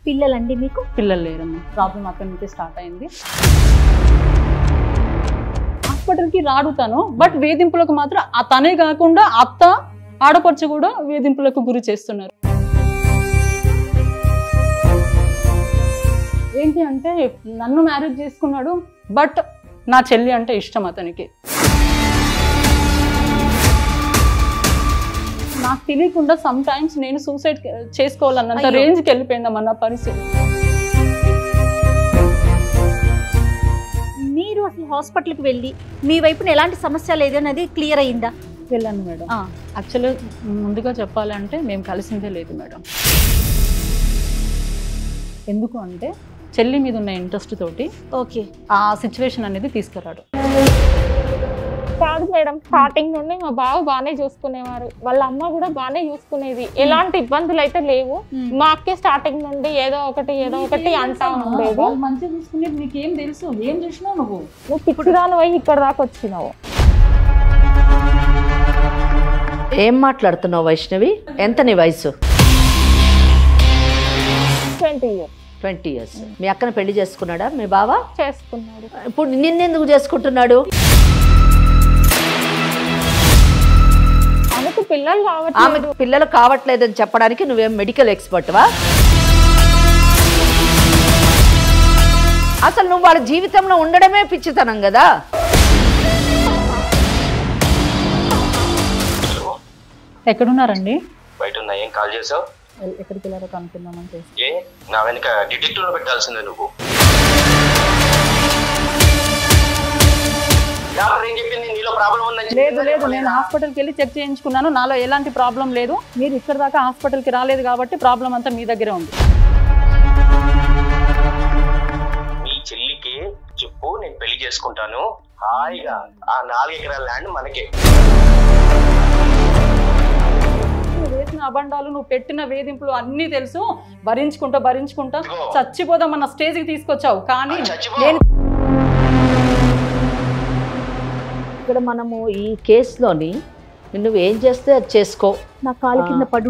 పిల్లలండి మీకు? పిల్లలు లేరమ్మా. ప్రాబ్లం అక్కడి నుంచి స్టార్ట్ అయింది. హాస్పిటల్కి రాడుతాను, బట్ వేధింపులకు మాత్రం తనే కాకుండా అత్త ఆడపడుచు కూడా వేధింపులకు గురి చేస్తున్నారు. ఏంటి అంటే నన్ను మ్యారేజ్ చేసుకున్నాడు, బట్ నా చెల్లి అంటే ఇష్టం అతనికి. నాకు తెలియకుండా సమ్ టైమ్స్ నేను సూసైడ్ చేసుకోవాలన్నంత రేంజ్కి వెళ్ళిపోయిందమ్మా పరిస్థితి. మీరు అసలు హాస్పిటల్కి వెళ్ళి మీ వైపున ఎలాంటి సమస్య లేదన్నది క్లియర్ అయిందా? వెళ్ళాను మేడం. యాక్చువల్గా ముందుగా చెప్పాలంటే మేము కలిసిందే లేదు మేడం. ఎందుకు అంటే చెల్లి మీద ఉన్న ఇంట్రెస్ట్ తోటి ఓకే ఆ సిచ్యువేషన్ అనేది తీసుకురాడు. కాదు మేడం, స్టార్టింగ్ నుండి మా బావ బాగానే చూసుకునేవారు, వాళ్ళ అమ్మ కూడా బాగానే చూసుకునేది, ఎలాంటి ఇబ్బందులు అయితే లేవు. మా అక్కే స్టార్టింగ్ నుండి ఏదో ఒకటి అంటా ఉండేది. మంచిగా చూసుకునేది నీకేం తెలుసు? ఏం చేసినావు నువ్వు పిచ్చిదాను పోయి ఇక్కడ దాకా వచ్చినావు. ఏం మాట్లాడుతున్నావు వైష్ణవి? ఎంత నీ వయసు? 20 years. 20 years. మీ అక్కను పెళ్లి చేసుకున్నాడా మీ బావ? చేసుకున్నాడు. ఇప్పుడు నిన్నెందుకు చేసుకుంటున్నాడు? ఆమెకు పిల్లలు కావట్లేదు. ఆమెకు పిల్లలు కావట్లేదని చెప్పడానికి నువ్వేం మెడికల్ ఎక్స్పర్ట్వా? అసలు నువ్వు వాళ్ళ జీవితంలో ఉండడమే పిచ్చితనం కదా. ఎక్కడున్నారండి? బయట ఉన్నా. ఏం కాల్ చేసావు? ఎక్కడికి వెళ్ళారో కనుక్కుందామని చేసి. ఏ నా వెనక డిటెక్టివ్ లో పెట్టాల్సిందే నువ్వు. డాక్టర్ ఏం చెప్పింది? నీలో ప్రాబ్లం ఉందని. లేదు, నేను హాస్పిటల్కి వెళ్ళి చెక్ చేయించుకున్నాను, నాలో ఎలాంటి ప్రాబ్లం లేదు. మీరు ఇక్కడ దాకా హాస్పిటల్కి రాలేదు కాబట్టి ప్రాబ్లం అంతా మీ దగ్గరే ఉంది. మీ చెల్లికి చెప్పు, నేను పెళ్లి చేసుకుంటాను హాయిగా. ఆ 4 ఎకరాల ల్యాండ్ మనకే. నువ్వు వేసిన అబండాలు, నువ్వు పెట్టిన వేధింపులు అన్నీ తెలుసు. భరించుకుంటా చచ్చిపోదామన్న స్టేజ్కి తీసుకొచ్చావు. కానీ నేను ఇక్కడ మనము ఈ కేసులోని నువ్వు ఏం చేస్తే అది చేసుకో, నా కాలు కింద పడి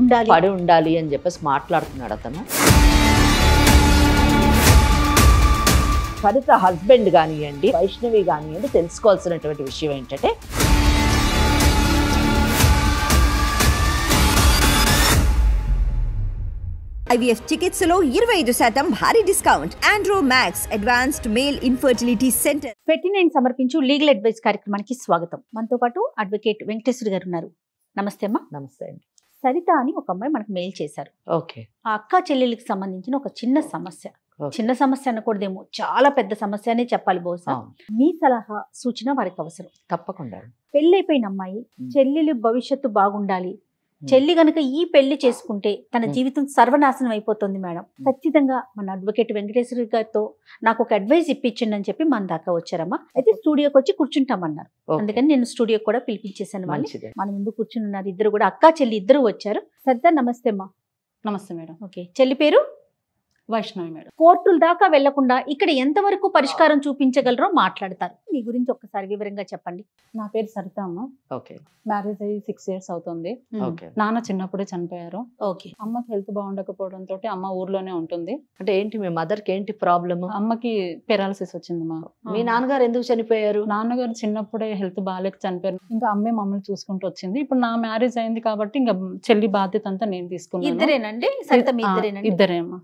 ఉండాలి అని చెప్పేసి మాట్లాడుతున్నాడు అతను. సరిత హస్బెండ్ కానివ్వండి, వైష్ణవి కానివ్వండి, తెలుసుకోవాల్సినటువంటి విషయం ఏంటంటే IVF చికిత్సలో 25% భారీ discount. Andro max advanced male infertility centre. 29 సమర్పించు లీగల్ అడ్వైస్ కార్యక్రమానికి స్వాగతం. మనతో పాటు అడ్వకేట్ వెంకటేశ్వర గారు ఉన్నారు. నమస్తే అమ్మా. నమస్తే అండి. సరిత అని ఒక అమ్మాయి మనకు మెయిల్ చేశారు. ఓకే. ఆ అక్క చెల్లెళ్ళకి సంబంధించిన ఒక చిన్న సమస్య. చిన్న సమస్య అనకూడదేమో, చాలా పెద్ద సమస్య అనే చెప్పాలి బహుశా. మీ సలహా సూచన వారికి అవసరం. తప్పకుండా. పెళ్ళైపోయిన అమ్మాయి చెల్లెలు భవిష్యత్తు బాగుండాలి, చెల్లి గనక ఈ పెళ్లి చేసుకుంటే తన జీవితం సర్వనాశనం అయిపోతుంది మేడం, ఖచ్చితంగా మన అడ్వకేట్ వెంకటేశ్వర గారితో నాకు ఒక అడ్వైస్ ఇప్పించండి అని చెప్పి మన దాకా వచ్చారమ్మా. అయితే స్టూడియోకి వచ్చి కూర్చుంటామన్నారు. అందుకని నేను స్టూడియో కూడా పిలిపించేశాను. మన ముందు కూర్చుని ఉన్నారు ఇద్దరు కూడా, అక్క చెల్లి ఇద్దరు వచ్చారు. సరిత నమస్తే అమ్మా. నమస్తే మేడం. ఓకే. చెల్లి పేరు వైష్ణవి మేడం. కోర్టుల దాకా వెళ్లకుండా ఇక్కడ ఎంతవరకు పరిష్కారం చూపించగలరో మాట్లాడతారు. మీ గురించి ఒక్కసారి వివరంగా చెప్పండి. నా పేరు సరిత అమ్మ. ఓకే. మ్యారేజ్ అయ్యి 6 years అవుతుంది. నాన్న చిన్నప్పుడే చనిపోయారు. ఓకే. అమ్మకి హెల్త్ బాగుండకపోవడంతో అమ్మ ఊర్లోనే ఉంటుంది. అంటే ఏంటి మీ మదర్కి ఏంటి ప్రాబ్లమ్? అమ్మకి పెరాలసిస్ వచ్చిందమ్మా. మీ నాన్నగారు ఎందుకు చనిపోయారు? నాన్నగారు చిన్నప్పుడే హెల్త్ బాగాలేక చనిపోయారు. ఇంకా అమ్మే మమ్మల్ని చూసుకుంటూ వచ్చింది. ఇప్పుడు నా మ్యారేజ్ అయింది కాబట్టి ఇంకా చెల్లి బాధ్యత అంతా నేను తీసుకున్నాను. ఇద్దరేనండి? సరిత మీ ఇద్దరేనండి? ఇద్దరే అమ్మా.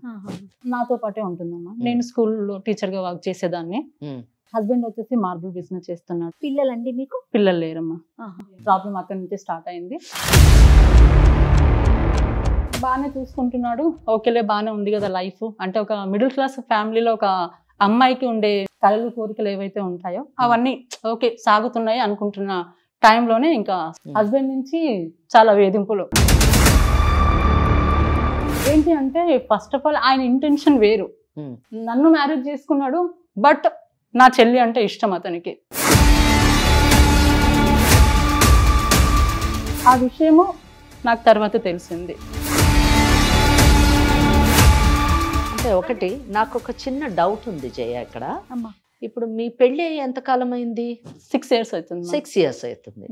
నాతో పాటే ఉంటుందమ్మా. నేను స్కూల్లో టీచర్ గా వర్క్ చేసేదాన్ని. హస్బెండ్ వచ్చేసి మార్బుల్ బిజినెస్ చేస్తున్నాడు. పిల్లలండి మీకు? పిల్లలు లేరమ్మా. ప్రాబ్లం అక్కడి నుంచి స్టార్ట్ అయింది. బాగానే చూసుకుంటున్నాడు. ఓకేలే, బాగానే ఉంది కదా లైఫ్. అంటే ఒక మిడిల్ క్లాస్ ఫ్యామిలీలో ఒక అమ్మాయికి ఉండే కలలు కోరికలు ఏవైతే ఉంటాయో అవన్నీ ఓకే సాగుతున్నాయి అనుకుంటున్న టైంలోనే ఇంకా హస్బెండ్ నుంచి చాలా వేధింపులు. ఏంటి అంటే ఫస్ట్ ఆఫ్ ఆల్ ఆయన ఇంటెన్షన్ వేరు. నన్ను మ్యారేజ్ చేసుకున్నాడు, బట్ నా చెల్లి అంటే ఇష్టం అతనికి. ఆ విషయము నాకు తర్వాత తెలిసింది. అంటే ఒకటి నాకు ఒక చిన్న డౌట్ ఉంది జయ ఇక్కడ. ఇప్పుడు మీ పెళ్ళి ఎంతకాలం అయింది? 6 years అవుతుంది. 6 years అవుతుంది.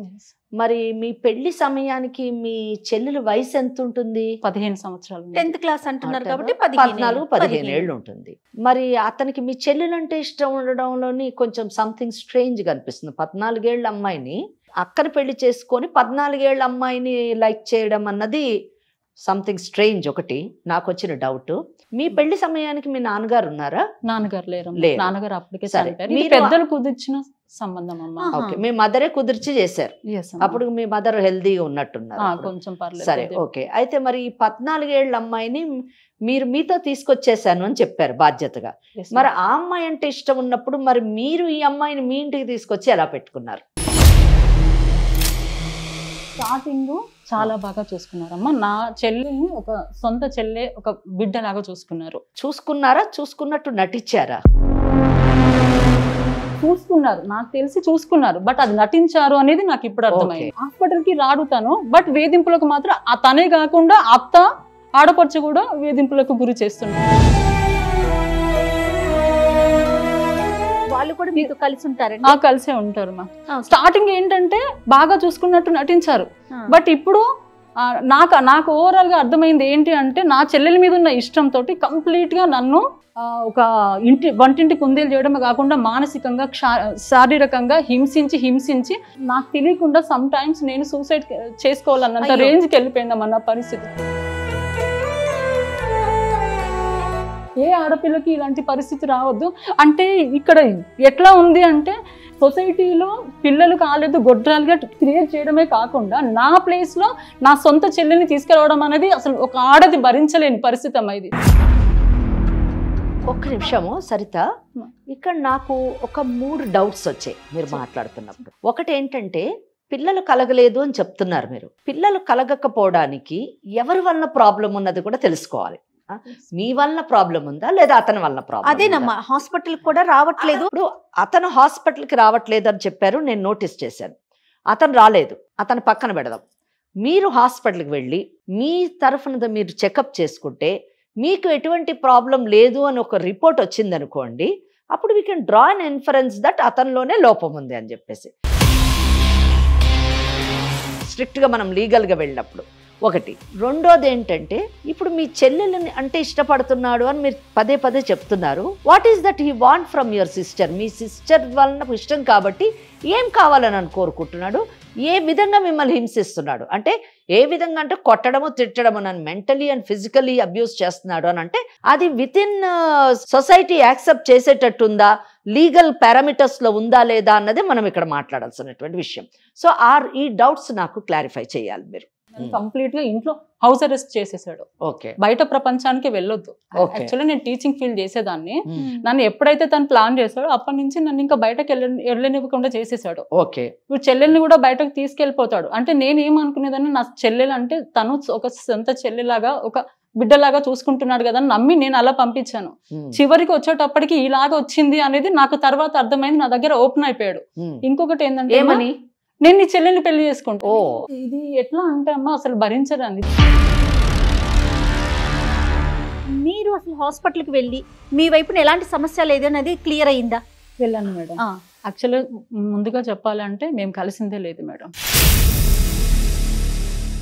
మరి మీ పెళ్లి సమయానికి మీ చెల్లెలు వయసు ఎంత ఉంటుంది? 15 సంవత్సరాలు. 10th క్లాస్ అంటున్నారు కాబట్టి 14-15 ఏళ్ళు ఉంటుంది. మరి అతనికి మీ చెల్లెలు అంటే ఇష్టం ఉండడంలోని కొంచెం సంథింగ్ స్ట్రేంజ్ గా అనిపిస్తుంది. 14 ఏళ్ళ అమ్మాయిని అక్కని పెళ్లి చేసుకొని 14 ఏళ్ళ అమ్మాయిని లైక్ చేయడం అన్నది సంథింగ్ స్ట్రేంజ్. ఒకటి నాకు వచ్చిన డౌట్. మీ పెళ్లి సమయానికి మీ నాన్నగారు ఉన్నారా? నాన్నగారు లేరు. లేరు. నాన్నగారు అప్పటికే సరే. చనిపోయారు. మీరు- పెద్దలు కుదిర్చిన సంబంధం అమ్మ. ఓకే, మీ మదరే కుదిర్చి చేశారు. Yes అమ్మ. అప్పుడు మీ మదర్ హెల్దీగా ఉన్నట్టున్నారు అప్పుడు. కొంచెం పర్లేదు. సరే, ఓకే. అయితే మరి ఈ 14 ఏళ్ళ అమ్మాయిని మీరు మీతో తీసుకొచ్చేసాను అని చెప్పారు బాధ్యతగా. Yes, మరి ఆ అమ్మాయి అంటే ఇష్టం ఉన్నప్పుడు మరి మీరు ఈ అమ్మాయిని మీ ఇంటికి తీసుకొచ్చి ఎలా పెట్టుకున్నారు? స్టార్టింగ్ చాలా బాగా చూసుకున్నారమ్మా. నా చెల్లిని ఒక సొంత చెల్లె, ఒక బిడ్డలాగా చూసుకున్నారు. చూసుకున్నారా? చూసుకున్నట్టు నటించారా? చూసుకున్నారు, నాకు తెలిసి చూసుకున్నారు. బట్ అది నటించారు అనేది నాకు ఇప్పుడు అర్థమైంది. హాస్పిటల్ కి రాడుతాను, బట్ వేధింపులకు మాత్రం తనే కాకుండా అత్త, ఆడపడుచు కూడా వేధింపులకు గురి చేస్తున్నారు. వాళ్ళు కూడా మీతో కలిసి ఉంటారండి? కలిసే ఉంటారు మా. స్టార్టింగ్ ఏంటంటే బాగా చూసుకున్నట్టు నటించారు. బట్ ఇప్పుడు నాకు ఓవరాల్ గా అర్థమైంది ఏంటి అంటే, నా చెల్లెల మీద ఉన్న ఇష్టంతో కంప్లీట్ గా నన్ను ఒక వంటింటి కుందేలు చేయడమే కాకుండా మానసికంగా, శారీరకంగా హింసించి నాకు తెలియకుండా సమ్ టైమ్స్ నేను సూసైడ్ చేసుకోవాలన్నంత రేంజ్కి వెళ్ళిపోయిందమ్మన్న పరిస్థితి. ఏ ఆడపిల్లకి ఇలాంటి పరిస్థితి రావద్దు. అంటే ఇక్కడ ఎట్లా ఉంది అంటే, సొసైటీలో పిల్లలు కాలేదు గొడ్రాలుగా క్రియేట్ చేయడమే కాకుండా నా ప్లేస్లో నా సొంత చెల్లెల్ని తీసుకురావడం అనేది అసలు ఒక ఆడది భరించలేని పరిస్థితి అమ్మా ఇది. ఒక్క నిమిషము సరిత, ఇక్కడ నాకు ఒక 3 డౌట్స్ వచ్చాయి మీరు మాట్లాడుతున్నప్పుడు. ఒకటి ఏంటంటే, పిల్లలు కలగలేదు అని చెప్తున్నారు మీరు. పిల్లలు కలగకపోవడానికి ఎవరి వల్ల ప్రాబ్లం ఉన్నది కూడా తెలుసుకోవాలి. మీ వల్ల ప్రాబ్లం ఉందా లేదా అతని వల్ల ప్రాబ్లం? అదేనమ్మా, హాస్పిటల్ కూడా రావట్లేదు. ఇప్పుడు అతను హాస్పిటల్కి రావట్లేదు అని చెప్పారు, నేను నోటీస్ చేశాను. అతను రాలేదు, అతను పక్కన పెడదాం. మీరు హాస్పిటల్కి వెళ్ళి మీ తరఫున మీరు చెకప్ చేసుకుంటే మీకు ఎటువంటి ప్రాబ్లం లేదు అని ఒక రిపోర్ట్ వచ్చింది అనుకోండి, అప్పుడు we can draw an inference that అతనిలోనే లోపం ఉంది అని చెప్పేసి స్ట్రిక్ట్గా మనం లీగల్గా వెళ్ళినప్పుడు. ఒకటి. రెండోది ఏంటంటే, ఇప్పుడు మీ చెల్లెలని అంటే ఇష్టపడుతున్నాడు అని మీరు పదే పదే చెప్తున్నారు. What is that he want from your sister? Me sister వలన ఇష్టం కాబట్టి ఏం కావాలని అని కోరుకుంటున్నాడు? ఏ విధంగా మిమ్మల్ని హింసిస్తున్నాడు? అంటే ఏ విధంగా అంటే కొట్టడము, తిట్టడము, నన్ను మెంటలీ అండ్ ఫిజికలీ అబ్యూస్ చేస్తున్నాడు అని అంటే అది విత్ ఇన్ సొసైటీ యాక్సెప్ట్ చేసేటట్టుందా, లీగల్ పారామీటర్స్ లో ఉందా లేదా అన్నది మనం ఇక్కడ మాట్లాడాల్సినటువంటి విషయం. సో ఈ డౌట్స్ నాకు క్లారిఫై చేయాలి మీరు. కంప్లీట్ గా ఇంట్లో హౌస్ అరెస్ట్ చేసేసాడు. ఓకే, బయట ప్రపంచానికి వెళ్ళొద్దు. యాక్చువల్లీ నేను టీచింగ్ ఫీల్డ్ చేసేదాన్ని. నన్ను ఎప్పుడైతే తను ప్లాన్ చేశాడో అప్పటి నుంచి నన్ను ఇంకా బయటకు వెళ్ళనివ్వకుండా చేసేసాడు. ఓకే, ఇప్పుడు చెల్లెల్ని కూడా బయటకు తీసుకెళ్లిపోతాడు. అంటే నేను ఏమనుకునేదాన్ని, నా చెల్లెలు అంటే తను ఒక సొంత చెల్లెలాగా, ఒక బిడ్డలాగా చూసుకుంటున్నాడు కదా అని నమ్మి నేను అలా పంపించాను. చివరికి వచ్చేటప్పటికి ఇలాగా వచ్చింది అనేది నాకు తర్వాత అర్థమైంది. నా దగ్గర ఓపెన్ అయిపోయాడు. ఇంకొకటి ఏంటంటే, ఏమని, నేను నీ చెల్లెల్ని పెళ్లి చేసుకుంటా. ఇది ఎట్లా అంటే అమ్మా అసలు భరించడానికి. మీరు అసలు హాస్పిటల్కి వెళ్ళి మీ వైపున ఎలాంటి సమస్య లేదన్నది క్లియర్ అయిందా? వెళ్ళాను మేడం. యాక్చువల్గా ముందుగా చెప్పాలంటే మేము కలిసిందే లేదు మేడం.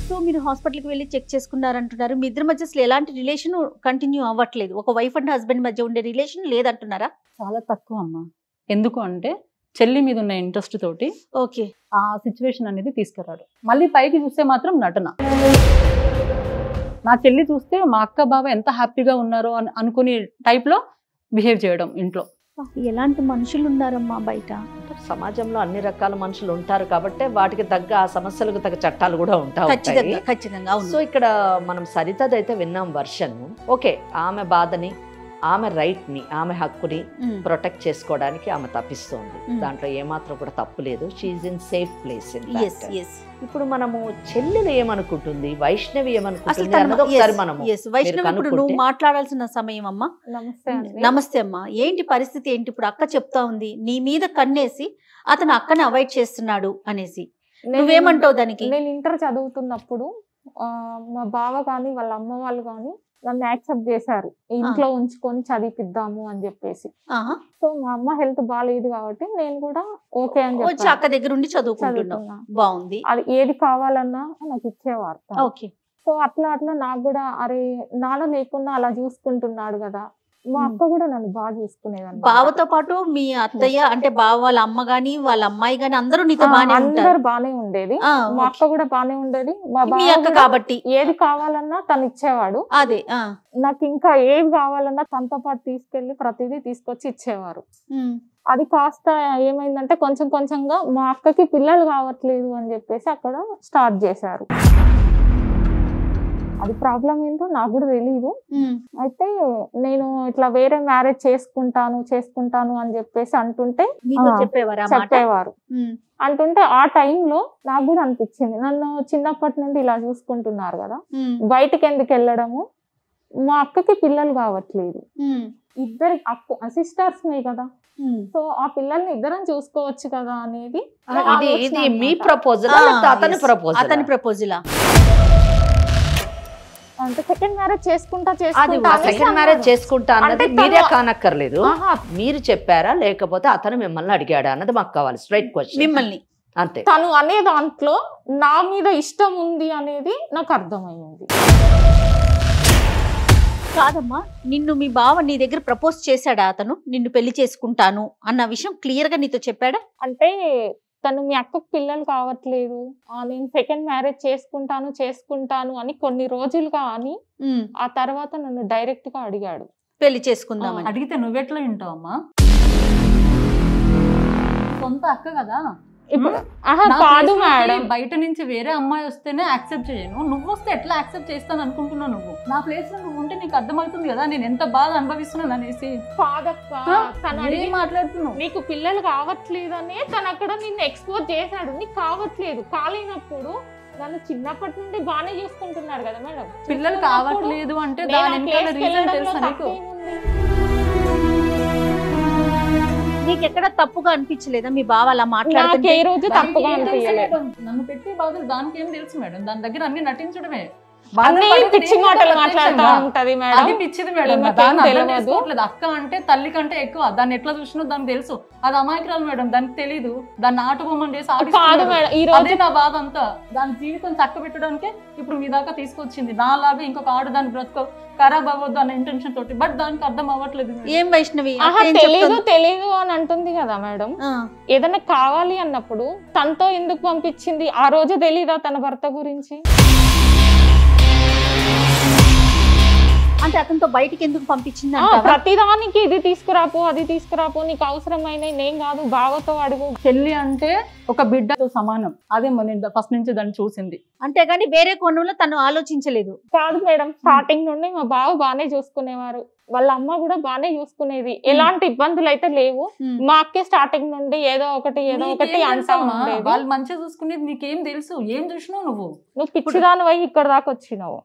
సో మీరు హాస్పిటల్కి వెళ్ళి చెక్ చేసుకున్నారంటున్నారు. మీ ఇద్దరి మధ్య అసలు ఎలాంటి రిలేషన్ కంటిన్యూ అవ్వట్లేదు? ఒక వైఫ్ అండ్ హస్బెండ్ మధ్య ఉండే రిలేషన్ లేదంటున్నారా? చాలా తక్కువ అమ్మా. ఎందుకు అంటే చెల్లి మీద ఉన్న ఇంట్రెస్ట్ తోటి ఓకే ఆ సిచ్యువేషన్ అనేది తీసుకురాడు. మళ్ళీ పైకి చూస్తే మాత్రం నటన. నా చెల్లి చూస్తే మా అక్క బావ ఎంత హ్యాపీగా ఉన్నారో అని అనుకునే టైప్లో బిహేవ్ చేయడం ఇంట్లో. ఎలాంటి మనుషులు ఉన్నారమ్మా బయట? సమాజంలో అన్ని రకాల మనుషులు ఉంటారు కాబట్టి వాటికి తగ్గ ఆ సమస్యలకు తగ్గ చట్టాలు కూడా ఉంటాయి. ఖచ్చితంగా. సో ఇక్కడ మనం సరితదైతే విన్నాం వర్షన్. ఓకే, ఆమె బాధని, ఆమె రైట్ ని, ఆమె హక్కుని ప్రొటెక్ట్ చేసుకోవడానికి ఆమె తప్పిస్తోంది. దాంట్లో ఏమాత్రం కూడా తప్పు లేదు. She is in safe place. ఇప్పుడు మనము చెల్లెలు ఏమనుకుంటుంది, వైష్ణవి ఏమనుకుంటుంది అన్నది ఒకసారి మనము వైష్ణవి ఇప్పుడు నువ్వు మాట్లాడాల్సిన సమయం అమ్మా. నమస్తే అమ్మా. ఏంటి పరిస్థితి ఏంటి? ఇప్పుడు అక్క చెప్తా ఉంది నీ మీద కన్నేసి అతను అక్కని అవాయిడ్ చేస్తున్నాడు అనేసి, నువ్వేమంటావు దానికి? నేను ఇంటర్ చదువుతున్నప్పుడు మా బావ కానీ వాళ్ళ అమ్మ వాళ్ళు కానీ నన్ను యాక్సెప్ట్ చేశారు, ఇంట్లో ఉంచుకొని చదివిపిద్దాము అని చెప్పేసి. సో మా అమ్మ హెల్త్ బాగాలేదు కాబట్టి నేను కూడా ఓకే అని వచ్చి అక్క దగ్గర ఉండి చదువుకుంటున్నా. బాగుంది. అది ఏది కావాలన్నా నాకు ఇచ్చేవారు. ఓకే. సో అట్లా నాకు కూడా అరే నాన్న లేకుండా అలా చూసుకుంటున్నాడు కదా. మా అక్క కూడా నన్ను బాగా చూసుకునేదాన్ని. బావతో పాటు మీ అత్తయ్య అంటే బావ వాళ్ళ అమ్మ గాని వాళ్ళ అమ్మాయి గాని అందరూ నీతో అందరు బానే ఉండేది. మా అక్క కూడా బానే ఉండేది. మా బావ కాబట్టి ఏది కావాలన్నా తను ఇచ్చేవాడు. అదే నాకు ఇంకా ఏది కావాలన్నా తనతో పాటు తీసుకెళ్లి ప్రతిదీ తీసుకొచ్చి ఇచ్చేవారు. అది కాస్త ఏమైందంటే కొంచెం కొంచెంగా మా అక్కకి పిల్లలు కావట్లేదు అని చెప్పేసి అక్కడ స్టార్ట్ చేశారు. అది ప్రాబ్లం ఏంటో నాకు కూడా తెలీదు. అయితే నేను ఇట్లా వేరే మ్యారేజ్ చేసుకుంటాను అని చెప్పేసి అంటుంటే చెప్పేవారు. అంటుంటే ఆ టైంలో నాకు కూడా అనిపించింది, నన్ను చిన్నప్పటి నుండి ఇలా చూసుకుంటున్నారు కదా, బయటకి ఎందుకు వెళ్ళడము, మా అక్కకి పిల్లలు కావట్లేదు, ఇద్దరి సిస్టర్స్ మే కదా, సో ఆ పిల్లల్ని ఇద్దరం చూసుకోవచ్చు కదా అనేది. మీ ప్రపోజల్ అతని ప్రపోజల్. అంటే సెకండ్ మ్యారేజ్ చేసుకుంటా అన్నది మీరే కానక్కర్లేదు, మీరు చెప్పారా లేకపోతే అతను మిమ్మల్ని అడిగాడా అన్నది మాకు కావాలి. Straight question. మిమ్మల్ని అంతే. తను అనే దాంట్లో నా మీద ఇష్టం ఉంది అనేది నాకు అర్థమైంది. కాదమ్మా, నిన్ను మీ బావ నీ దగ్గర ప్రపోజ్ చేశాడా? అతను నిన్ను పెళ్లి చేసుకుంటాను అన్న విషయం క్లియర్ గా నీతో చెప్పాడా? అంటే తను మీ అక్కకు పిల్లలు కావట్లేదు, నేను సెకండ్ మ్యారేజ్ చేసుకుంటాను అని కొన్ని రోజులుగా అని ఆ తర్వాత నన్ను డైరెక్ట్ గా అడిగాడు పెళ్లి చేసుకుందామని. అడిగితే నువ్వెట్లా వింటావమ్మా? సొంత అక్క కదా. ఇప్పుడు కాదు మేడం, బయట నుంచి వేరే అమ్మాయి వస్తేనే యాక్సెప్ట్ చేయను, నువ్వు వస్తే ఎట్లా యాక్సెప్ట్ చేస్తాను అనుకుంటున్నావు? నువ్వు నా ప్లేస్ లో నువ్వు ఉంటే నీకు అర్థమవుతుంది కదా నేను ఎంత బాగా అనుభవిస్తున్నాను అనేసి. మాట్లాడుతున్నావు, నీకు పిల్లలు కావట్లేదనే తను అక్కడ నిన్ను ఎక్స్పోజ్ చేశాడు. నీకు కావట్లేదు, కాలేనప్పుడు నన్ను చిన్నప్పటి నుండి బాగానే చూసుకుంటున్నాడు కదా మేడం. పిల్లలు కావట్లేదు అంటే దాని తెలుసా నీకు? నీకెక్కడ తప్పుగా అనిపించలేదా మీ బావ అలా మాట్లాడుతుంటే? ఏ రోజు తప్పుగా అనిపించలేదు. నన్ను పెట్టే బాధలు దానికి ఏం తెలుసు మేడం, దాని దగ్గర అన్ని నటించడమే. పిచ్చి మాటలు మాట్లాడుతూ ఉంటది మేడం. అది పిచ్చిది మేడం, అక్క అంటే తల్లి కంటే ఎక్కువ. దాన్ని ఎట్లా చూసినా దానికి తెలుసు, అది అమాయకురాలు మేడం, దానికి తెలీదు. దాన్ని ఆటబొమ్మని చేసి అదే నా బాధ అంతా. దాని జీవితం చక్క పెట్టడానికే ఇప్పుడు మీ దాకా తీసుకొచ్చింది. నాలాగా ఇంకొక ఆడు దాన్ని బ్రతుకో ఖరాబ్ అవ్వద్దు అన్న ఇంటెన్షన్ తోటి, బట్ దానికి అర్థం అవ్వట్లేదు. ఏం వైష్ణవి తెలీదు అని అంటుంది కదా మేడం. ఏదైనా కావాలి అన్నప్పుడు తనతో ఎందుకు పంపించింది? ఆ రోజు తెలీదా తన భర్త గురించి? అంటే అతనితో బయటికి ఎందుకు పంపించింది? ప్రతిదానికి ఇది తీసుకురాపో అది తీసుకురాపో, నీకు అవసరమైన నేను కాదు బావతో అడుగు. చెల్లి అంటే ఒక బిడ్డతో సమానం, అదే నేను ఫస్ట్ నుంచి దాన్ని చూసింది. అంతేగాని వేరే కోణంలో తను ఆలోచించలేదు. కాదు మేడం, స్టార్టింగ్ నుండి మా బావ బాగానే చూసుకునేవారు, వాళ్ళ అమ్మ కూడా బాగానే చూసుకునేది, ఎలాంటి ఇబ్బందులు అయితే లేవు. మా అక్కే స్టార్టింగ్ నుండి ఏదో ఒకటి అంటా ఉండేది. వాళ్ళు మంచిగా చూసుకునేది నీకేం తెలుసు? ఏం చూసినావు నువ్వు పిచ్చిదాని పోయి ఇక్కడ దాకా వచ్చినావు.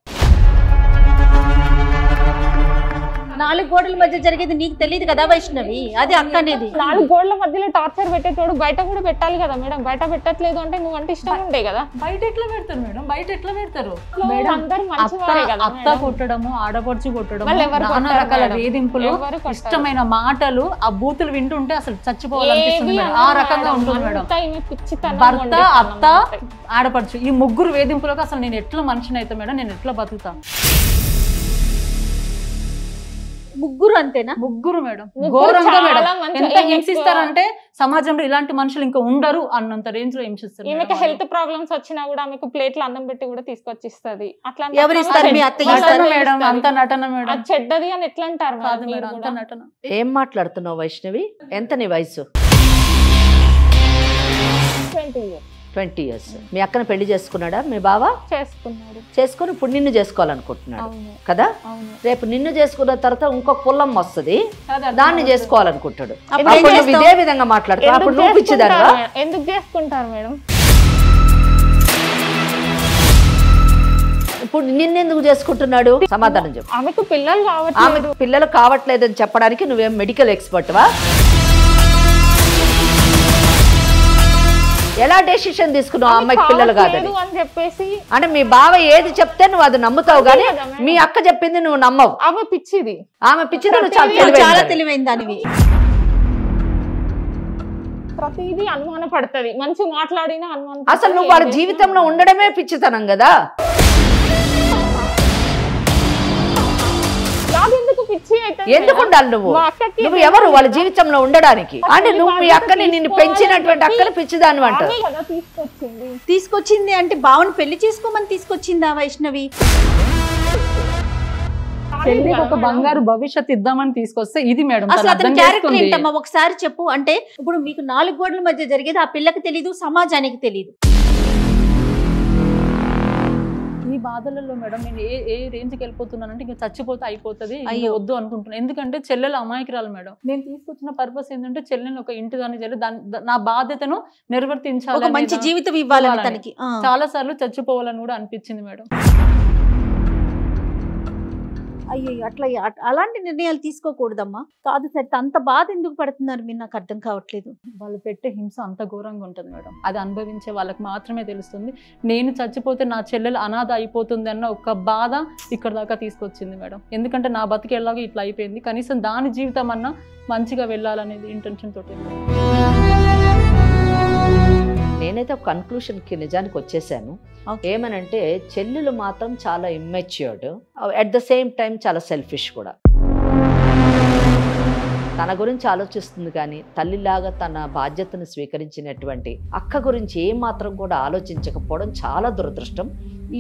4 గోడల మధ్య జరిగేది నీకు తెలియదు కదా వైష్ణవి, అది అక్క అనేది. 4 గోడల మధ్యలో టార్చర్ పెట్టేటోడు బయట కూడా పెట్టాలి కదా మేడం. బయట పెట్టట్లేదు అంటే నువ్వు అంటే ఇష్టం ఉండే కదా. బయట ఎట్లా పెడతారు మేడం? బయట ఎట్లా పెడతారు? అత్త కొట్టడము, ఆడపడుచు కొట్టడము, నానా రకాల వేధింపులు, ఇష్టమైన మాటలు, ఆ బూతులు వింటుంటే అసలు చచ్చిపోవాలనిపిస్తుంది. ఆ రకంగా ఉంటుంది మేడం. భర్త, అత్త, ఆడపడుచు ఈ ముగ్గురు వేధింపులకు అసలు నేను ఎట్లా మనిషిని అయితే మేడం, నేను ఎట్లా బతుకుతాను? ముగ్గురు అంతేనా? ముగ్గురు మేడం, ఘోరంగా మేడం. ఎంత హింసిస్తారంటే సమాజంలో ఇలాంటి మనుషులు ఇంకా ఉండరు అన్నంత రేంజ్ లో హింసిస్తారు. ఈమెకి హెల్త్ ప్రాబ్లమ్స్ వచ్చినా కూడా ఆమెకు ప్లేట్లు అన్నం పెట్టి కూడా తీసుకొచ్చిస్తుంది. అట్లా మేడం అంత నటన మేడం, చెడ్డది అని ఎట్లా అంటారు? అంత నటన. ఏం మాట్లాడుతున్నావు వైష్ణవి? ఎంత నీ వయసు? 20 years. మీ అక్కను పెళ్లి చేసుకున్నాడా మీ బావ? చేసుకుని ఇప్పుడు నిన్ను చేసుకోవాలనుకుంటున్నాడు కదా. రేపు నిన్ను చేసుకున్న తర్వాత ఇంకొక పుల్లమ్మ వస్తుంది, దాన్ని చేసుకోవాలనుకుంటాడు. అప్పుడు నువ్వు ఇదే విధంగా మాట్లాడతావు. అప్పుడు నువ్వు పిచ్చిదానివా? ఎందుకు చేసుకుంటారు మేడం? ఇప్పుడు నిన్నెందుకు చేసుకుంటున్నాడు? సమాధానం చెప్పు. ఆమెకు పిల్లలు కావట్లేదని చెప్పడానికి నువ్వేం మెడికల్ ఎక్స్పర్ట్ వా? ఎలా డెసిషన్ తీసుకున్నావు ఆ అమ్మాయికి పిల్లలు కాదని అని చెప్పేసి? అంటే మీ బావ ఏది చెప్తే నువ్వు అది నమ్ముతావు కానీ మీ అక్క చెప్పింది నువ్వు నమ్మవు. ఆమె పిచ్చిది, ఆమె పిచ్చిది, నువ్వు చాలా తెలివైన దానివి. ప్రతిదీ అనుమాన పడుతుంది, మంచి మాట్లాడినా అనుమానం. అసలు నువ్వు వాళ్ళ జీవితంలో ఉండడమే పిచ్చితనం కదా. ఎందుకు ఉండాలి నువ్వు? నువ్వు ఎవరు వాళ్ళ జీవితంలో ఉండడానికి? అంటే నువ్వు మీ అక్కని నిన్ను పెంచినటువంటి అక్కని పిచ్చిదాన్ని అంటారు. తీసుకొచ్చింది అంటే బావని పెళ్లి చేసుకోమని తీసుకొచ్చిందా వైష్ణవి? చెల్లికి ఒక బంగారు భవిష్యత్తు ఇద్దామని తీసుకొస్తే ఇది మేడం అసలు అతని క్యారెక్టర్ ఏంటమ్మా ఒకసారి చెప్పు. అంటే ఇప్పుడు మీకు 4 గోడల మధ్య జరిగేది ఆ పిల్లకి తెలీదు, సమాజానికి తెలీదు. ఈ బాధలలో మేడం నేను ఏ రేంజ్కి వెళ్ళిపోతున్నానంటే ఇంకా చచ్చిపోతే అయిపోతుంది, వద్దు అనుకుంటున్నాను. ఎందుకంటే చెల్లెలు అమాయకురాలు మేడం. నేను తీసుకొచ్చిన పర్పస్ ఏంటంటే చెల్లెని ఒక ఇంటి దాన్ని చెల్లి నా బాధ్యతను నిర్వర్తించాలి, మంచి జీవితం ఇవ్వాలని తనకి. చాలా సార్లు చచ్చిపోవాలని కూడా అనిపించింది మేడం. అయ్యో అట్లా అలాంటి నిర్ణయాలు తీసుకోకూడదమ్మా. కాదు సరే, అంత బాధ ఎందుకు పడుతున్నారు మీరు? నాకు అర్థం కావట్లేదు. వాళ్ళు పెట్టే హింస అంత ఘోరంగా ఉంటుంది మేడం. అది అనుభవించే వాళ్ళకి మాత్రమే తెలుస్తుంది. నేను చచ్చిపోతే నా చెల్లెలు అనాథ అయిపోతుంది అన్న ఒక బాధ ఇక్కడ దాకా తీసుకొచ్చింది మేడం. ఎందుకంటే నా బతికి ఎలాగో ఇట్లా అయిపోయింది, కనీసం దాని జీవితం అన్నా మంచిగా వెళ్ళాలనేది ఇంటెన్షన్ తోటి. నేనైతే ఒక కన్క్లూషన్కి నిజానికి వచ్చేసాను. ఏమనంటే చెల్లెలు మాత్రం చాలా immatured, at the same time చాలా సెల్ఫిష్ కూడా. తన గురించి ఆలోచిస్తుంది కానీ తల్లిలాగా తన బాధ్యతను స్వీకరించినటువంటి అక్క గురించి ఏమాత్రం కూడా ఆలోచించకపోవడం చాలా దురదృష్టం.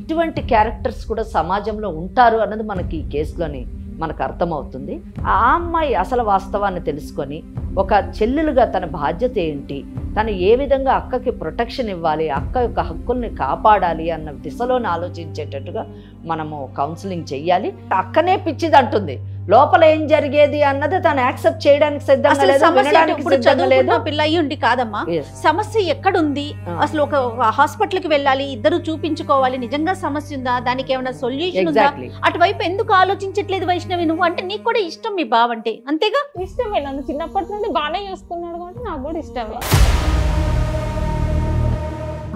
ఇటువంటి క్యారెక్టర్స్ కూడా సమాజంలో ఉంటారు అన్నది మనకి ఈ కేసులోని మనకు అర్థమవుతుంది. ఆ అమ్మాయి అసలు వాస్తవాన్ని తెలుసుకొని ఒక చెల్లెలుగా తన బాధ్యత ఏంటి, తను ఏ విధంగా అక్కకి ప్రొటెక్షన్ ఇవ్వాలి, అక్క యొక్క హక్కుల్ని కాపాడాలి అన్న దిశలోనే ఆలోచించేటట్టుగా మనము కౌన్సిలింగ్ చెయ్యాలి. అక్కనే పిచ్చిది అంటుంది, లోపల ఏం జరిగేది అన్నది తను యాక్సెప్ట్ చేయడానికి సిద్ధంగా లేదు. పిల్ల అయ్యి ఉండి కాదమ్మా, సమస్య ఎక్కడుంది, అసలు ఒక హాస్పిటల్ కి వెళ్ళాలి, ఇద్దరు చూపించుకోవాలి, నిజంగా సమస్య ఉందా, దానికి ఏమైనా సొల్యూషన్ ఉందా, అటువైపు ఎందుకు ఆలోచించట్లేదు వైష్ణవి నువ్వు? అంటే నీకు కూడా ఇష్టం మీ బావ అంటే, అంతేగా? ఇష్టమే, నన్ను చిన్నప్పటి నుండి బాగానే చూసుకున్నాడు కాబట్టి నాకు కూడా ఇష్టమే.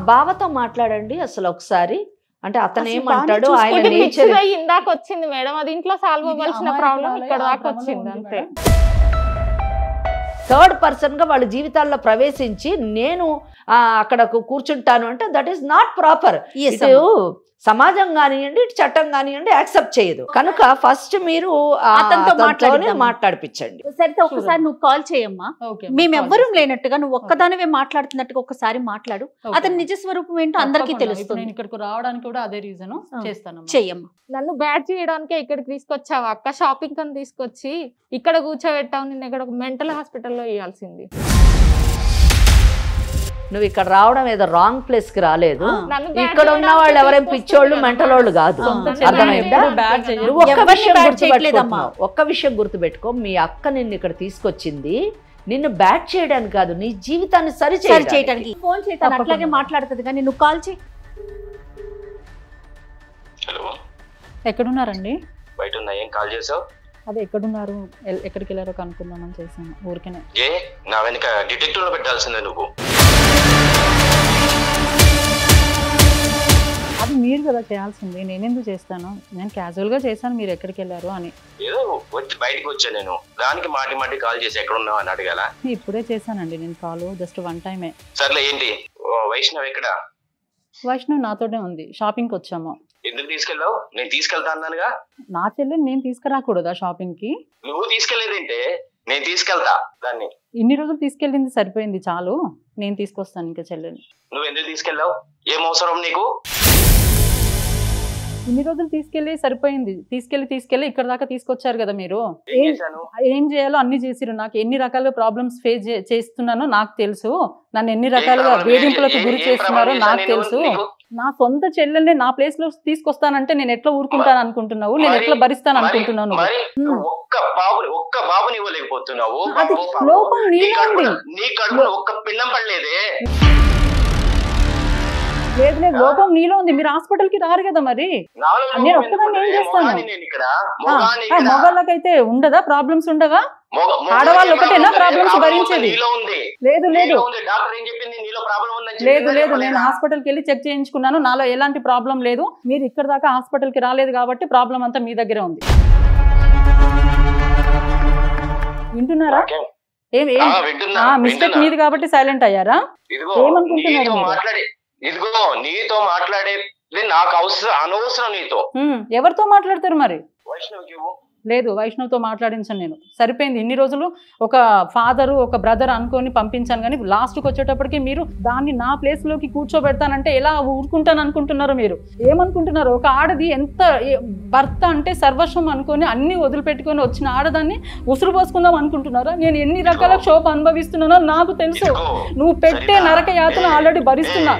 బావతో మాట్లాడండి అసలు ఒకసారి. అంటే అతను ఏమంటాడు, ఆయన ఇందాక వచ్చింది మేడం, అది ఇంట్లో సాల్వ్ అవ్వాల్సిన ప్రాబ్లం ఇక్కడ దాకా వచ్చింది అంతే. థర్డ్ పర్సన్ గా వాళ్ళ జీవితాల్లో ప్రవేశించి నేను అక్కడ కూర్చుంటాను అంటే దట్ ఈస్ నాట్ ప్రాపర్. సమాజం కానివ్వండి, ఇటు చట్టం కానివ్వండి యాక్సెప్ట్ చేయదు. కనుక ఫస్ట్ మీరు మాట్లాడిపించండి. సరే ఒకసారి నువ్వు కాల్ చేయమ్మా, మేమెవ్వరూ లేనట్టుగా నువ్వు ఒక్కదానివే మాట్లాడుతున్నట్టుగా ఒకసారి మాట్లాడు. అతని నిజ స్వరూపం ఏంటో అందరికీ తెలుస్తుంది. ఇక్కడికి రావడానికి కూడా అదే రీజన్ చేస్తాను. చెయ్యమ్మా. నన్ను బ్యాడ్ చేయడానికే ఇక్కడికి తీసుకొచ్చావు అక్క, షాపింగ్ అని తీసుకొచ్చి ఇక్కడ కూర్చోబెట్టావు. నిన్న ఇక్కడ ఒక మెంటల్ హాస్పిటల్లో వేయాల్సింది. నువ్వు ఇక్కడ రావడం ఏదో రాంగ్ ప్లేస్ కి రాలేదు. ఇక్కడ ఉన్న వాళ్ళు ఎవరైనా పిచ్చోళ్ళు మెంటలోళ్ళు కాదు. అర్థమైందా? ఒక్క విషయం గుర్తుపెట్టుకో, మీ అక్క నిన్ను ఇక్కడ తీసుకొచ్చింది నిన్ను బ్యాట్ చేయడానికి కాదు, నీ జీవితాన్ని సరి చేయడానికి. ఫోన్ చేయడానికి అట్లాగే మాట్లాడుతుంది కానీ నువ్వు కాల్ చేయి. హలో, ఎక్కడున్నారండి? బయట ఉన్నా. ఏం కాల్ చేసావు? అదే ఎక్కడున్నారు, ఎక్కడికి వెళ్ళారో కనుక్కుందామని చేశాను ఊరికనే. ఏ నా వెనక డిటెక్టివ్ లో పెట్టాల్సిందే నువ్వు. అది మీరు కదా చేయాల్సింది, నేనెందుకు చేస్తాను? నేను క్యాజువల్ గా చేశాను మీరు ఎక్కడికి వెళ్ళారు అని. ఏదో వచ్చి బయటకు వచ్చా నేను, దానికి మాటి మాటి కాల్ చేసి ఎక్కడ ఉన్నావు అని అడగాల. ఇప్పుడే చేశానండి నేను కాల్, జస్ట్ 1 టైమే. సర్లే, ఏంటి వైష్ణవ్ ఎక్కడ? వైష్ణవ్ నాతోనే ఉంది, షాపింగ్ కి వచ్చాము. ఎందుకు తీసుకెళ్ళావు? నేను తీసుకెళ్తా అన్నానుగా. నా చెల్లెని నేను తీసుకురాకూడదా షాపింగ్ కి? నువ్వు తీసుకెళ్లేదేంటే నేను తీసుకెళ్తా దాన్ని. ఇన్ని రోజులు తీసుకెళ్ళింది సరిపోయింది, చాలు. నేను తీసుకొస్తాను ఇంకా చెల్లెని. నువ్వు ఎందుకు తీసుకెళ్ళావు? ఏం అవసరం నీకు? ఇన్ని రోజులు తీసుకెళ్ళి సరిపోయింది, తీసుకెళ్ళి ఇక్కడ దాకా తీసుకొచ్చారు కదా మీరు. ఏం చేయాలో అన్ని చేసిరు. నాకు ఎన్ని రకాలుగా ప్రాబ్లమ్స్ ఫేస్ చేస్తున్నానో నాకు తెలుసు, నన్ను ఎన్ని రకాలుగా వేధింపులకు గురి చేస్తున్నారో నాకు తెలుసు. నా సొంత చెల్లెల్ని నా ప్లేస్ లో తీసుకొస్తానంటే నేను ఎట్లా ఊరుకుంటాను అనుకుంటున్నావు? నేను ఎట్లా భరిస్తాను అనుకుంటున్నాను? ఒక్క బాబుని ఇవ్వలేకపోతున్నావు. లోపం నీలో ఉంది. నీ కడుపులో ఒక్క పిండం పడలేదే. లేదు లేదు, లోపం నీలో ఉంది. మీరు హాస్పిటల్ కి రారు కదా మరి. నేను ఒక్కదాన్ని ఏం చేస్తాను? మగవాళ్ళకైతే ఉండదా ప్రాబ్లమ్స్? ఉండవా? ఆడవాళ్ళు ఒకటేనా ప్రాబ్లమ్స్ భరించేది? లేదు లేదు లేదు లేదు, నేను హాస్పిటల్కి వెళ్ళి చెక్ చేయించుకున్నాను, నాలో ఎలాంటి ప్రాబ్లం లేదు. మీరు ఇక్కడ దాకా హాస్పిటల్కి రాలేదు కాబట్టి ప్రాబ్లం అంతా మీ దగ్గరే ఉంది. వింటున్నారా? మిస్టేక్ మీది కాబట్టి సైలెంట్ అయ్యారా? ఏమనుకుంటున్నారు? ఇదిగో నీతో మాట్లాడే నాకు అనవసరం నీతో. ఎవరితో మాట్లాడతారు మరి? వైష్ణవికి లేదు, వైష్ణవ్తో మాట్లాడించాను నేను. సరిపోయింది. ఇన్ని రోజులు ఒక ఫాదరు ఒక బ్రదర్ అనుకొని పంపించాను, కానీ లాస్ట్కి వచ్చేటప్పటికి మీరు దాన్ని నా ప్లేస్లోకి కూర్చోబెడతానంటే ఎలా ఊరుకుంటాను అనుకుంటున్నారు? మీరు ఏమనుకుంటున్నారు? ఒక ఆడది ఎంత భర్త అంటే సర్వస్వం అనుకొని అన్ని వదిలిపెట్టుకొని వచ్చిన ఆడదాన్ని ఉసురు పోసుకుందాం అనుకుంటున్నారా? నేను ఎన్ని రకాల క్షోభ అనుభవిస్తున్నానో నాకు తెలుసు. నువ్వు పెట్టే నరక యాతన ఆల్రెడీ భరిస్తున్నా.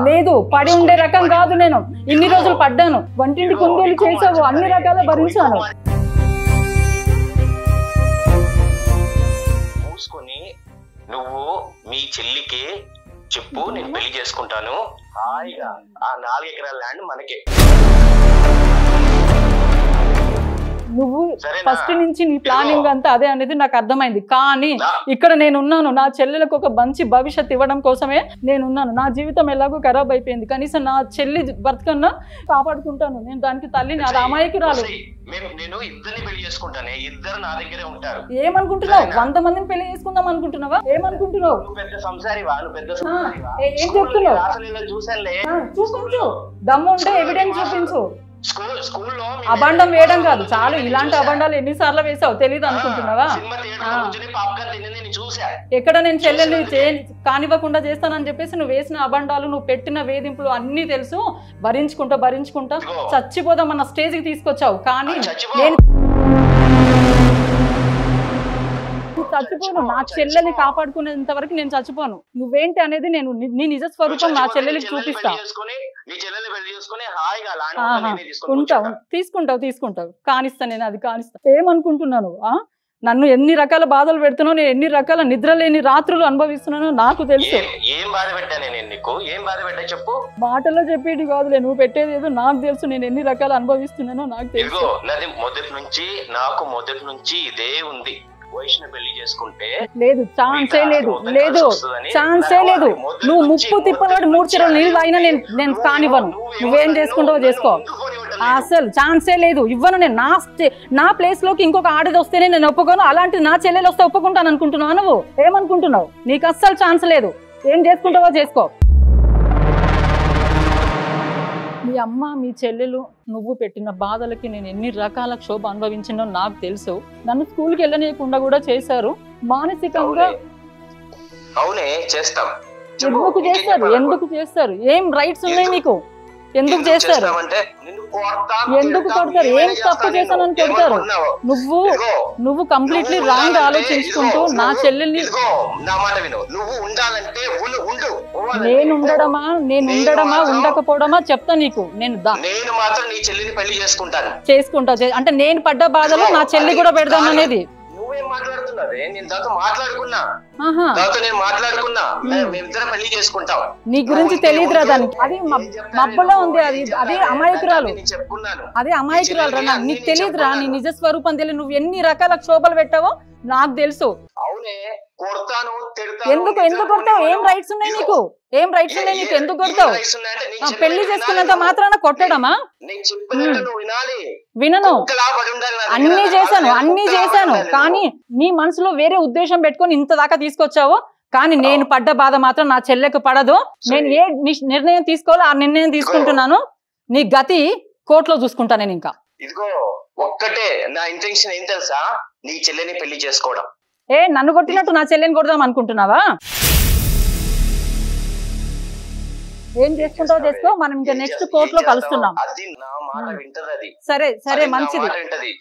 లేదు, పడి ఉండే రకం కాదు నేను. ఇన్ని రోజులు పడ్డాను, వంటింటి కుందేలు చేసావు, అన్ని రకాల భరించాను. మూసుకొని నువ్వు మీ చెల్లికి చెప్పు, నేను పెళ్లి చేసుకుంటాను, హాయిగా ఆ 4 ఎకరాల ల్యాండ్ మనకే. నువ్వు ఫస్ట్ నుంచి నీ ప్లానింగ్ అంతా అదే అనేది నాకు అర్థమైంది. కానీ ఇక్కడ నేనున్నాను, నా చెల్లెలకు ఒక మంచి భవిష్యత్తు ఇవ్వడం కోసమే నేనున్నాను. నా జీవితం ఎలాగో ఖరాబ్ అయిపోయింది, కనీసం నా చెల్లి బ్రతకన్నా కాపాడుకుంటాను. నేను దానికి తల్లిని, అది అమాయకురాలు. నేను ఇద్దరిని పెళ్లి చేసుకుంటానే, ఇద్దరు నా దగ్గరే ఉంటారు. ఏమనుకుంటున్నావు? 100 మందిని పెళ్లి చేసుకుందాం అనుకుంటున్నావా? ఏమనుకుంటున్నావు? పెద్ద సంసారివా? ఏం చెప్తున్నావు? చూపించు, దమ్ము ఉంటే ఎవిడెన్స్ చూపించు. అబండం వేయడం కాదు చాలు. ఇలాంటి అబండాలు ఎన్నిసార్లు వేసావు తెలియదు అనుకుంటున్నావా? ఎక్కడ నేను చెల్లెల్ని కానివ్వకుండా చేస్తానని చెప్పేసి నువ్వు వేసిన అబండాలు, నువ్వు పెట్టిన వేధింపులు అన్ని తెలుసు. భరించుకుంటా చచ్చిపోదామన్న స్టేజ్కి తీసుకొచ్చావు. కానీ నేను చచ్చిపోను. నా చెల్లెల్ని కాపాడుకునేంత వరకు నేను చచ్చిపోను. నువ్వేంటి అనేది నేను నీ నిజ స్వరూపం నా చెల్లెలికి చూపిస్తా. తీసుకుంటావు కానిస్తా, నేను అది కానిస్తా. ఏమనుకుంటున్నాను? నన్ను ఎన్ని రకాల బాధలు పెడుతున్నావు, నేను ఎన్ని రకాల నిద్ర లేని రాత్రులు అనుభవిస్తున్నానో నాకు తెలుసు. ఏం బాధ పెట్టాను నేను నీకు? ఏం బాధ పెట్టా చెప్పు. మాటల్లో చెప్పేది కాదులే, నువ్వు పెట్టేది ఏదో నాకు తెలుసు. నేను ఎన్ని రకాలు అనుభవిస్తున్నానో నాకు తెలుసు. మొదటి నుంచి ఇదే ఉంది. వైష్ణవి పెళ్లి చేసుకుంటే లేదు, ఛాన్సే లేదు. నువ్వు ముప్పు తిప్పలాడు 3 చెరువులు నీళ్ళు అయినా నేను కానివ్వను. నువ్వేం చేసుకుంటావో చేసుకో. అసలు ఛాన్సే లేదు, ఇవ్వను నేను. నా ప్లేస్ లోకి ఇంకొక ఆడది వస్తేనే నేను ఒప్పుకోను. అలాంటిది నా చెల్లెలు వస్తే ఒప్పుకుంటాను అనుకుంటున్నావు? నువ్వు ఏమనుకుంటున్నావు? నీకు అస్సలు ఛాన్స్ లేదు. ఏం చేసుకుంటావో చేసుకో. మీ అమ్మ మీ చెల్లెలు నువ్వు పెట్టిన బాధలకి నేను ఎన్ని రకాల క్షోభ అనుభవించినో నాకు తెలుసు. నన్ను స్కూల్కి వెళ్ళనీయకుండా కూడా చేశారు. మానసికంగా ఎందుకు చేస్తారు? ఏం రైట్స్ ఉన్నాయి మీకు? ఎందుకు చేస్తారు? ఎందుకు కొడతారు? ఏం తప్పు చేశానని కొడతారు? నువ్వు కంప్లీట్లీ రాంగ్ ఆలోచించుకుంటూ నా చెల్లెల్ని నేను ఉండడమా ఉండకపోవడమా చెప్తా నీకు. నేను మాత్రం నీ చెల్లిని పెళ్లి చేసుకుంటా. అంటే నేను పడ్డ బాధలో నా చెల్లి కూడా పెడదాం అనేది. నువ్వేం మాట్లాడుతున్నావే? నేను దాంతో మాట్లాడుకున్నా. నీ గురించి తెలియదురా దానికి. అది మబ్బులో ఉంది. అది అమాయకురాలు. రా. నీకు తెలియదురా, నీ నిజ స్వరూపం తెలియదు. నువ్వు ఎన్ని రకాల క్షోభలు పెట్టావో నాకు తెలుసు. ఎందుకు కొడతావు? ఏం రైట్స్ ఉన్నాయి నీకు? ఎందుకు కొడతావు? పెళ్లి చేసుకున్నంత మాత్రాన కొట్టడమా? వినను. అన్ని చేశాను కానీ నీ మనసులో వేరే ఉద్దేశం పెట్టుకొని ఇంత దాకా తీసుకొచ్చావు. కానీ నేను పడ్డ బాధ మాత్రం నా చెల్లెకు పడదు. నేను ఏ నిర్ణయం తీసుకోవాలో ఆ నిర్ణయం తీసుకుంటున్నాను. నీ గతి కోర్టులో చూసుకుంటా నేను. ఇంకా ఇదిగో ఒక్కటే నా ఇంటెన్షన్ ఏం తెలుసా? నీ చెల్లెని పెళ్లి చేసుకోవడం. నన్ను కొట్టినట్టు నా చెల్లెని కొడదాం అనుకుంటున్నావా? ఏం చేసుకుంటావో చేసుకో. మనం ఇంకా నెక్స్ట్ కోర్టులో కలుస్తున్నాం. సరే మంచిది.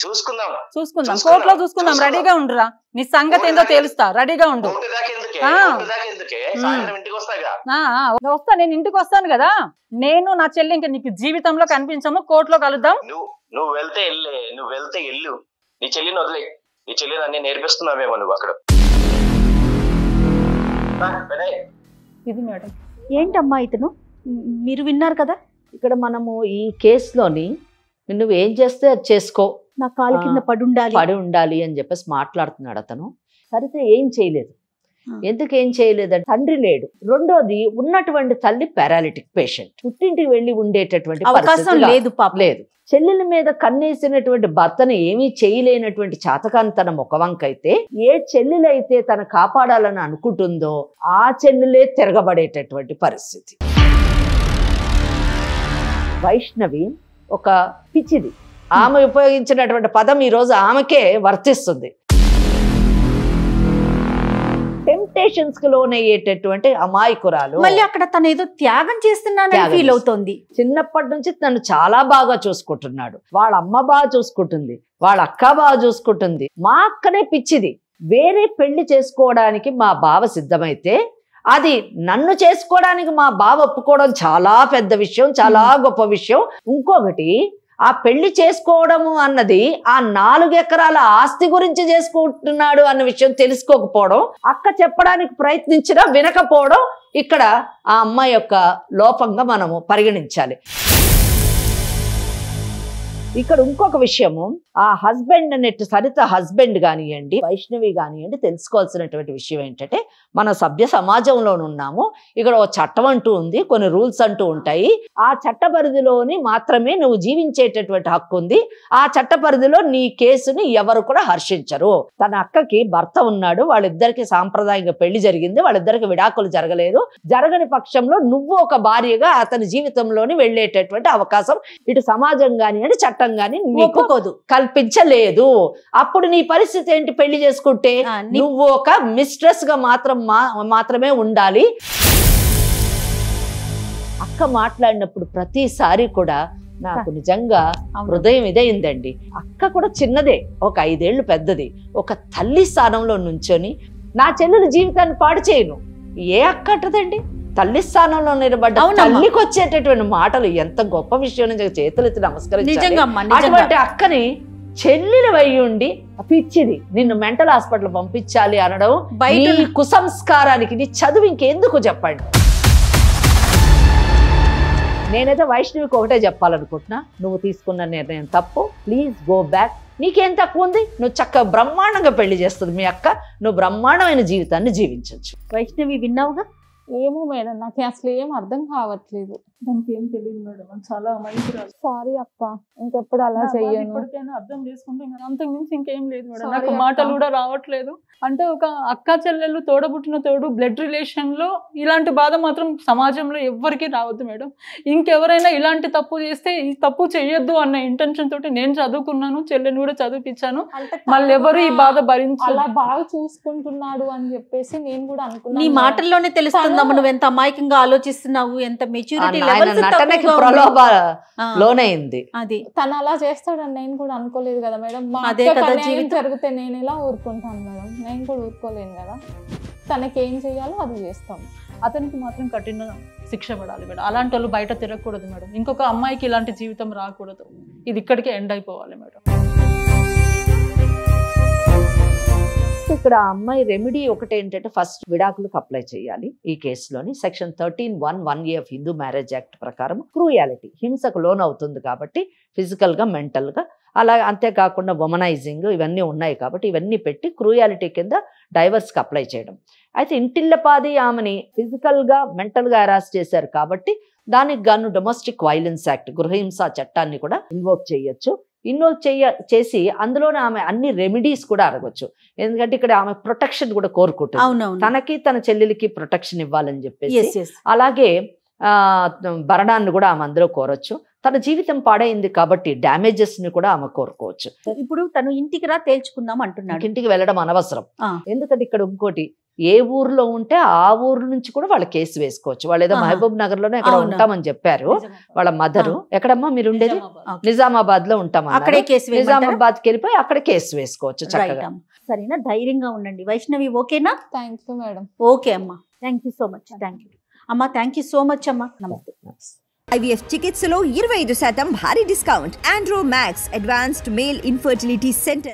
చూసుకుందాం. కోర్టులో చూసుకుందాం. రెడీగా ఉండురా. నీ సంగతి ఏందో తెలుస్తా. రెడీగా ఉండు. వస్తా, నేను ఇంటికి వస్తాను కదా. నేను నా చెల్లి ఇంకా నీకు జీవితంలో కనిపించము. కోర్టులో కలుద్దాం. నువ్వు వెళ్తే ఎల్లు. నీ చెల్లిని వదిలే. నీ చెల్లిని అన్ని నేర్పిస్తున్నావేమో నువ్వు అక్కడ. ఇది మేడం. ఏంటమ్మా ఇతను, మీరు విన్నారు కదా, ఇక్కడ మనము ఈ కేసులోని నువ్వు ఏం చేస్తే అది చేసుకో, నా కాలు కింద పడి ఉండాలి అని చెప్పేసి మాట్లాడుతున్నాడు అతను. సరితే ఏం చేయలేదు. ఎందుకు ఏం చేయలేదంటే తండ్రి లేడు. రెండోది ఉన్నటువంటి తల్లి పారాలిటిక్ పేషెంట్, పుట్టింటికి వెళ్ళి ఉండేటటువంటి అవకాశం లేదు, పాప లేదు. చెల్లెల మీద కన్నేసినటువంటి భర్తను ఏమీ చేయలేనటువంటి చాతకాంతనం ఒక వంకైతే, ఏ చెల్లెలైతే తను కాపాడాలని అనుకుంటుందో ఆ చెల్లెలే తిరగబడేటటువంటి పరిస్థితి. వైష్ణవి ఒక పిచ్చిది. ఆమె ఉపయోగించినటువంటి పదం ఈ రోజు ఆమెకే వర్తిస్తుంది. టెంప్టేషన్స్ కి లోనయ్యేటటువంటి అమాయకురాలు. మళ్ళీ అక్కడ తను ఏదో త్యాగం చేస్తున్నానని ఫీల్ అవుతోంది. చిన్నప్పటి నుంచి తను చాలా బాగా చూసుకుంటున్నాడు. వాళ్ళ అమ్మ బాగా చూసుకుంటుంది, వాళ్ళ అక్క బాగా చూసుకుంటుంది. మా అక్కనే పిచ్చిది. వేరే పెళ్లి చేసుకోవడానికి మా బావ సిద్ధమైతే అది నన్ను చేసుకోవడానికి మా బావ ఒప్పుకోవడం చాలా పెద్ద విషయం, చాలా గొప్ప విషయం. ఇంకొకటి, ఆ పెళ్లి చేసుకోవడము అన్నది ఆ 4 ఎకరాల ఆస్తి గురించి చేసుకుంటున్నాడు అన్న విషయం తెలుసుకోకపోవడం, అక్క చెప్పడానికి ప్రయత్నించినా వినకపోవడం ఇక్కడ ఆ అమ్మాయి యొక్క లోపంగా మనము పరిగణించాలి. ఇక్కడ ఇంకొక విషయము, ఆ హస్బెండ్ అన్నట్టు సరిత హస్బెండ్ కానివ్వండి, వైష్ణవి కానివ్వండి, తెలుసుకోవాల్సినటువంటి విషయం ఏంటంటే, మన సభ్య సమాజంలో ఉన్నాము. ఇక్కడ ఒక చట్టం అంటూ ఉంది, కొన్ని రూల్స్ అంటూ ఉంటాయి. ఆ చట్ట పరిధిలోని మాత్రమే నువ్వు జీవించేటటువంటి హక్కు ఉంది. ఆ చట్ట పరిధిలో నీ కేసుని ఎవరు కూడా హర్షించరు. తన అక్కకి భర్త ఉన్నాడు, వాళ్ళిద్దరికి సాంప్రదాయంగా పెళ్లి జరిగింది, వాళ్ళిద్దరికి విడాకులు జరగలేదు. జరగని పక్షంలో నువ్వు ఒక భార్యగా అతని జీవితంలోని వెళ్ళేటటువంటి అవకాశం ఇటు సమాజం కానివ్వండి, చట్టం కానీ ఒప్పుకోదు, కల్పించలేదు. అప్పుడు నీ పరిస్థితి ఏంటి? పెళ్లి చేసుకుంటే నువ్వు ఒక మిస్ట్రెస్ గా మాత్రమే ఉండాలి. అక్క మాట్లాడినప్పుడు ప్రతిసారి కూడా నాకు నిజంగా హృదయం ఇదైందండి. అక్క కూడా చిన్నదే, ఒక 5 ఏళ్ళు పెద్దది. ఒక తల్లి స్థానంలో నుంచొని నా చెల్లెల జీవితాన్ని పాడు చేయను. ఏ అక్క అంటదండి? తల్లి స్థానంలో నిలబడ్డ తల్లికి వచ్చేటటువంటి మాటలు ఎంత గొప్ప విషయం. నుంచి చేతులెత్తి నమస్కరించాలి. అటువంటి అక్కని చెల్లెలు అయ్యుండి పిచ్చిది, నిన్ను మెంటల్ హాస్పిటల్ పంపించాలి అనడం నీ కుసంస్కారానికి, నీ చదువు ఇంకెందుకు చెప్పండి. నేనైతే వైష్ణవికి ఒకటే చెప్పాలనుకుంటున్నా, నువ్వు తీసుకున్న నిర్ణయం తప్పు. Please go back. నీకేం తక్కువ ఉంది? నువ్వు చక్కగా బ్రహ్మాండంగా పెళ్లి చేస్తుంది మీ అక్క, నువ్వు బ్రహ్మాండమైన జీవితాన్ని జీవించవచ్చు. వైష్ణవి విన్నావుగా? ఏమో మేడం, నాకు అసలు ఏం అర్థం కావట్లేదు. దానికి ఏం తెలియదు మేడం, చాలా మంచిరాలు. సారీ అక్క, ఇంకెప్పుడు అలా చెయ్యను. ఇప్పటికైనా అర్థం చేసుకుంటే అంతకు మించి ఇంకేం లేదు మేడం. నాకు మాటలు కూడా రావట్లేదు. అంటే ఒక అక్క చెల్లెళ్ళు తోడబుట్టిన తోడు బ్లడ్ రిలేషన్ లో ఇలాంటి బాధ మాత్రం సమాజంలో ఎవ్వరికీ రావద్దు మేడం. ఇంకెవరైనా ఇలాంటి తప్పు చేస్తే ఈ తప్పు చెయ్యొద్దు అన్న ఇంటెన్షన్ తోటి నేను చదువుకున్నాను, చెల్లెని కూడా చదివిపించాను. మళ్ళీ ఎవరు ఈ బాధ భరించాలి. అలా బాగా చూసుకుంటున్నాడు అని చెప్పేసి నేను కూడా అనుకున్నాను. నీ మాటల్లోనే తెలుస్తుందమ్మా నువ్వు ఎంత అమాయకంగా ఆలోచిస్తున్నావు, ఎంత మెచ్యూరిటీ నటనకి ప్రలోభ లోనైంది. అది తను అలా చేస్తాడని నేను కూడా అనుకోలేదు కదా మేడం. అదే కదా జీవితం. జరిగితే నేను ఎలా ఊరుకుంటాను మేడం? నేను కూడా ఊరుకోలేను కదా. తనకి ఏం చేయాలో అది చేస్తాం. అతనికి మాత్రం కఠిన శిక్ష పడాలి మేడం. అలాంటి వాళ్ళు బయట తిరగకూడదు మేడం. ఇంకొక అమ్మాయికి ఇలాంటి జీవితం రాకూడదు. ఇది ఇక్కడికి ఎండ్ అయిపోవాలి మేడం. ఇక్కడ అమ్మాయి రెమెడీ ఒకటి ఏంటంటే, ఫస్ట్ విడాకులకు అప్లై చేయాలి. ఈ కేసులోని section 13(1)(1A of Hindu marriage act ప్రకారం క్రూయాలిటీ, హింసకు లోన్ అవుతుంది కాబట్టి ఫిజికల్ గా, మెంటల్ గా, అలా అంతేకాకుండా వొమనైజింగ్ ఇవన్నీ ఉన్నాయి కాబట్టి ఇవన్నీ పెట్టి క్రూయాలిటీ కింద డైవర్స్కి అప్లై చేయడం. అయితే ఇంటిల్లపాది ఆమెని ఫిజికల్ గా, మెంటల్ గా హెరాస్ చేశారు కాబట్టి దానికి గాను డొమెస్టిక్ వైలెన్స్ యాక్ట్, గృహహింస చట్టాన్ని కూడా ఇన్వోక్ చేయొచ్చు. చేసి అందులోనే ఆమె అన్ని రెమెడీస్ కూడా అడగొచ్చు. ఎందుకంటే ఇక్కడ ఆమె ప్రొటెక్షన్ కూడా కోరుకుంటుంది. తనకి తన చెల్లెలికి ప్రొటెక్షన్ ఇవ్వాలని చెప్పేసి. అలాగే భరణాన్ని కూడా ఆమె అందులో కోరొచ్చు. తన జీవితం పాడైంది కాబట్టి డ్యామేజెస్ ని కూడా ఆమె కోరుకోవచ్చు. ఇప్పుడు తను ఇంటికి రా తేల్చుకుందాం అంటున్నాడు. ఇంటికి వెళ్ళడం అనవసరం. ఎందుకంటే ఇక్కడ ఇంకోటి, ఏ ఊర్లో ఉంటే ఆ ఊరు నుంచి కూడా వాళ్ళ కేసు వేసుకోవచ్చు. వాళ్ళు ఏదో మహబూబ్ నగర్ లోనే ఎక్కడ ఉంటామని చెప్పారు. వాళ్ళ మదరు ఎక్కడమ్మా మీరు ఉండేది? నిజామాబాద్ లో ఉంటామా? నిజామాబాద్ కి వెళ్ళిపోయి అక్కడ కేసు వేసుకోవచ్చు చక్కగా. సరేనా? ధైర్యంగా ఉండండి. వైష్ణవి ఓకేనా? Thank you madam. ఓకే అమ్మా, thank you so much. Thank you అమ్మా, థ్యాంక్ యూ సో మచ్ అమ్మా. నమస్తే. IVF చికిత్సలో 25% భారీ discount. Andro max advanced male infertility centre.